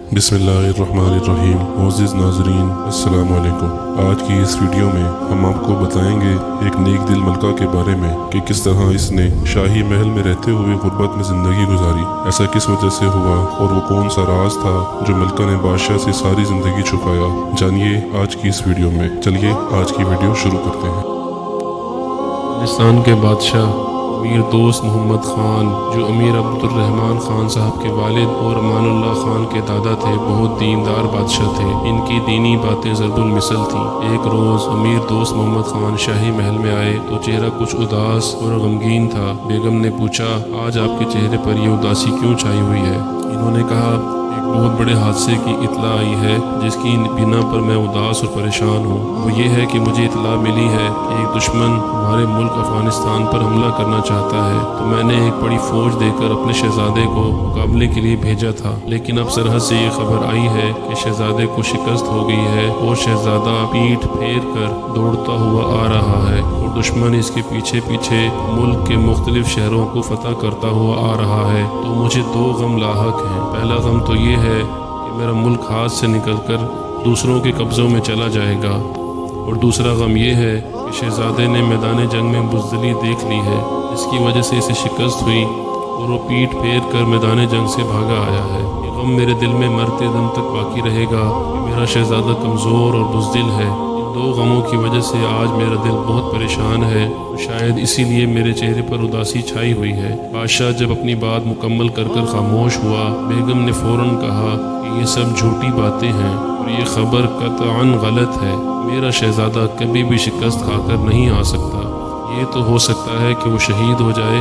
बिस्मिल्लाहिर्रहमानिर्रहीम। मोअज़्ज़िज़ नाज़रीन, अस्सलाम वालेकुम। आज की इस वीडियो में हम आपको बताएंगे एक नेक दिल मलका के बारे में कि किस तरह इसने शाही महल में रहते हुए गुर्बत में ज़िंदगी गुजारी। ऐसा किस वजह से हुआ और वो कौन सा राज था जो मलका ने बादशाह से सारी ज़िंदगी छुपाया। जानिए आज की इस वीडियो में। चलिए आज की वीडियो शुरू करते हैं। पाकिस्तान के बादशाह अमीर दोस्त मोहम्मद ख़ान, जो अमीर अब्दुर्रहमान ख़ान साहब के वालिद और अमानुल्लाह ख़ान के दादा थे, बहुत दीनदार बादशाह थे। इनकी दीनी बातें ज़रबुल मिसल थीं। एक रोज़ अमीर दोस्त मोहम्मद ख़ान शाही महल में आए तो चेहरा कुछ उदास और गमगीन था। बेगम ने पूछा, आज आपके चेहरे पर यह उदासी क्यों छाई हुई है? इन्होंने कहा, एक बहुत बड़े हादसे की इत्ला आई है जिसकी बिना पर मैं उदास और परेशान हूँ। वो ये है कि मुझे इत्ला मिली है कि एक दुश्मन हमारे मुल्क अफगानिस्तान पर हमला करना चाहता है। तो मैंने एक बड़ी फौज देकर अपने शहजादे को मुकाबले के लिए भेजा था, लेकिन अब सरहद से ये खबर आई है कि शहजादे को शिकस्त हो गई है और शहजादा पीठ फेर कर दौड़ता हुआ आ रहा है और दुश्मन इसके पीछे पीछे मुल्क के मुख्तलिफ शहरों को फतह करता हुआ आ रहा है। तो मुझे दो गम लाहक हैं। पहला गम तो ये है कि मेरा मुल्क हाथ से निकलकर दूसरों के कब्ज़ों में चला जाएगा, और दूसरा गम ये है कि शहजादे ने मैदान जंग में बुज़दिली देख ली है, जिसकी वजह से इसे शिकस्त हुई और वो पीठ फेर कर मैदान जंग से भागा आया है। ये गम मेरे दिल में मरते दम तक बाकी रहेगा कि मेरा शहजादा कमज़ोर और बुज़दिल है। इन दो गमों की वजह से आज मेरा दिल बहुत परेशान है, तो शायद इसीलिए मेरे चेहरे पर उदासी छाई हुई है। बादशाह जब अपनी बात मुकम्मल कर कर खामोश हुआ, बेगम ने फ़ौरन कहा कि ये सब झूठी बातें हैं और ये खबर कतअन गलत है। मेरा शहजादा कभी भी शिकस्त खाकर नहीं आ सकता। ये तो हो सकता है कि वो शहीद हो जाए,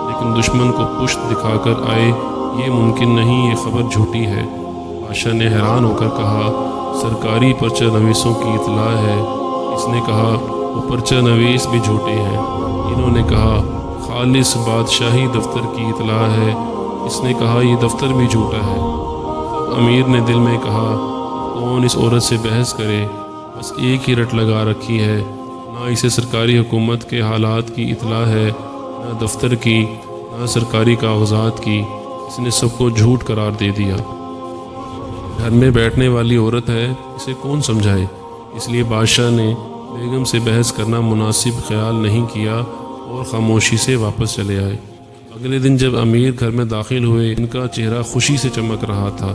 लेकिन दुश्मन को पुश्त दिखाकर आए ये मुमकिन नहीं। ये खबर झूठी है। बादशाह ने हैरान होकर कहा, सरकारी पर्चा नवीसों की इतला है। इसने कहा, वो पर्चा नवीस भी झूठे हैं। इन्होंने कहा, खालिस बादशाही दफ्तर की इतला है। इसने कहा, ये दफ्तर भी झूठा है। अमीर ने दिल में कहा, कौन इस औरत से बहस करे, बस एक ही रट लगा रखी है। ना इसे सरकारी हुकूमत के हालात की इतला है, ना दफ्तर की, ना सरकारी कागजात की। इसने सबको झूठ करार दे दिया। घर में बैठने वाली औरत है, इसे कौन समझाए। इसलिए बादशाह ने बेगम से बहस करना मुनासिब ख्याल नहीं किया और खामोशी से वापस चले आए। अगले दिन जब अमीर घर में दाखिल हुए, इनका चेहरा खुशी से चमक रहा था।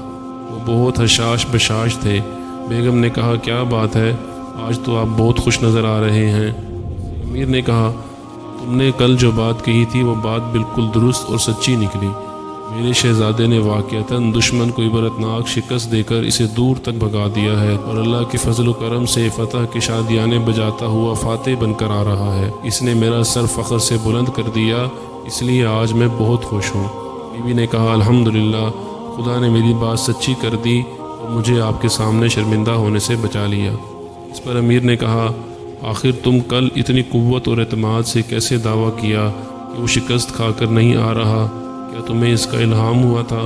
वो बहुत हशाश बशाश थे। बेगम ने कहा, क्या बात है, आज तो आप बहुत खुश नज़र आ रहे हैं। अमीर ने कहा, तुमने कल जो बात कही थी वो बात बिल्कुल दुरुस्त और सच्ची निकली। मेरे शहजादे ने वाक़ियतन दुश्मन को इबरतनाक शिकस्त देकर इसे दूर तक भगा दिया है और अल्लाह के फजल करम से फतह के शादियाने बजाता हुआ फातेह बनकर आ रहा है। इसने मेरा सर फ़ख्र से बुलंद कर दिया, इसलिए आज मैं बहुत खुश हूँ। बीवी ने कहा, अल्हम्दुलिल्लाह, खुदा ने मेरी बात सच्ची कर दी और मुझे आपके सामने शर्मिंदा होने से बचा लिया। इस पर अमीर ने कहा, आखिर तुम कल इतनी कुव्वत और एतमाद से कैसे दावा किया कि वो शिकस्त खाकर नहीं आ रहा? क्या तुम्हें इसका इल्हाम हुआ था?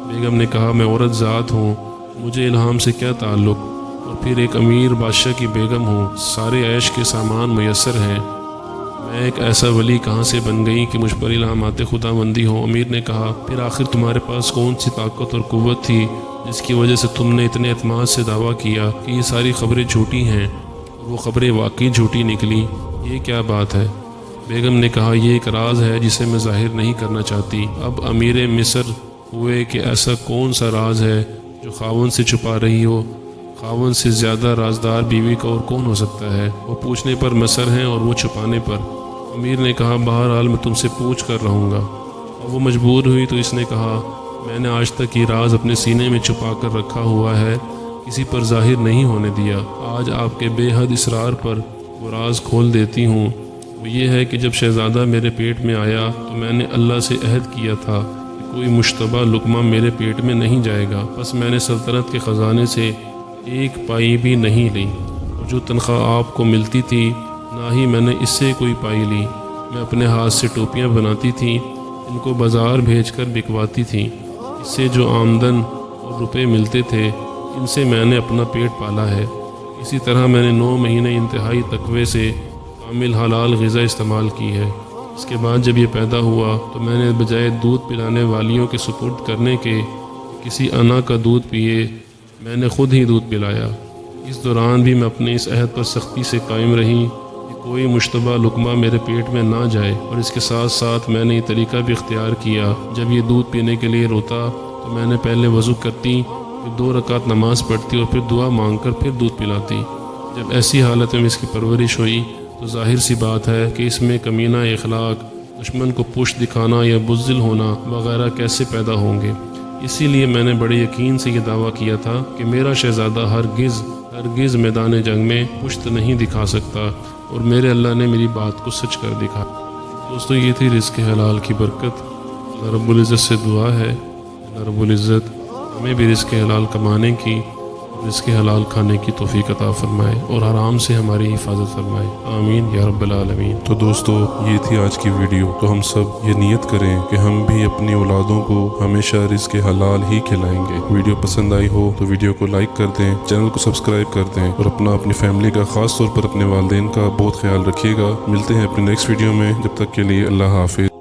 बेगम ने कहा, मैं औरत ज़ात हूँ, मुझे इल्हाम से क्या ताल्लुक़, और फिर एक अमीर बादशाह की बेगम हूँ, सारे ऐश के सामान मैसर हैं। मैं एक ऐसा वली कहाँ से बन गई कि मुझ पर इल्हामात खुदाबंदी हो। अमीर ने कहा, फिर आखिर तुम्हारे पास कौन सी ताकत और क़ुव्वत थी जिसकी वजह से तुमने इतने एतमाद से दावा किया कि ये सारी खबरें झूठी हैं और वो खबरें वाकई झूठी निकली? ये क्या बात है? बेगम ने कहा, ये एक राज है जिसे मैं जाहिर नहीं करना चाहती। अब अमीर मिस्र हुए कि ऐसा कौन सा राज है जो खावन से छुपा रही हो? खावन से ज़्यादा राजदार बीवी का और कौन हो सकता है? वो पूछने पर मसर हैं और वो छुपाने पर। अमीर ने कहा, बहरहाल मैं तुमसे पूछ कर रहूँगा। और वो मजबूर हुई तो इसने कहा, मैंने आज तक ये राज अपने सीने में छुपा कर रखा हुआ है, किसी पर जाहिर नहीं होने दिया। आज आपके बेहद इसरार पर वो राज खोल देती हूँ। वो ये है कि जब शहज़ादा मेरे पेट में आया तो मैंने अल्लाह से अहद किया था कि कोई मुश्तबा लुक़मा मेरे पेट में नहीं जाएगा। बस मैंने सल्तनत के ख़जाने से एक पाई भी नहीं ली, और जो तनख्वाह आपको मिलती थी ना ही मैंने इससे कोई पाई ली। मैं अपने हाथ से टोपियाँ बनाती थी, इनको बाज़ार भेजकर बिकवाती थी। इससे जो आमदन और रुपए मिलते थे, इनसे मैंने अपना पेट पाला है। इसी तरह मैंने 9 महीने इंतहाई तकवे से कामिल हलाल ग़िज़ा इस्तेमाल की है। इसके बाद जब ये पैदा हुआ तो मैंने बजाय दूध पिलाने वालियों के सुपुर्द करने के کسی انا کا دودھ پیے، میں نے خود ہی دودھ پلایا۔ اس دوران بھی میں اپنے اس عہد پر سختی سے قائم رہی کہ کوئی مشتبہ لقمہ میرے پیٹ میں نہ جائے، اور اس کے ساتھ ساتھ میں نے یہ طریقہ بھی اختیار کیا، جب یہ دودھ پینے کے لیے روتا تو میں نے پہلے وضو کرتی، پھر 2 رکعت نماز پڑھتی اور پھر دعا مانگ کر پھر دودھ پلاتی۔ جب ایسی حالت میں اس کی پرورش ہوئی تو ظاہر سی بات ہے کہ اس میں کمینہ اخلاق، دشمن کو پشت دکھانا یا بزدل ہونا وغیرہ کیسے پیدا ہوں گے۔ اسی لیے میں نے بڑے یقین سے یہ دعویٰ کیا تھا کہ میرا شہزادہ ہرگز میدان جنگ میں پشت نہیں دکھا سکتا، اور میرے اللہ نے میری بات کو سچ کر دکھا۔ دوستو، یہ تھی رزق حلال کی برکت۔ اللہ رب العزت سے دعا ہے اللہ رب العزت ہمیں بھی رزق حلال کمانے کی، رزق حلال کھانے کی توفیق عطا فرمائے اور حرام سے ہماری حفاظت فرمائے، آمین یا رب العالمین۔ تو دوستو، یہ تھی آج کی ویڈیو۔ تو ہم سب یہ نیت کریں کہ ہم بھی اپنی اولادوں کو ہمیشہ رزق حلال ہی کھلائیں گے۔ ویڈیو پسند آئی ہو تو ویڈیو کو لائک کر دیں، چینل کو سبسکرائب کر دیں، اور اپنی فیملی کا، خاص طور پر اپنے والدین کا بہت خیال رکھیے گا۔ ملتے ہیں اپنی نیکسٹ ویڈیو میں، جب تک کے لیے اللہ حافظ۔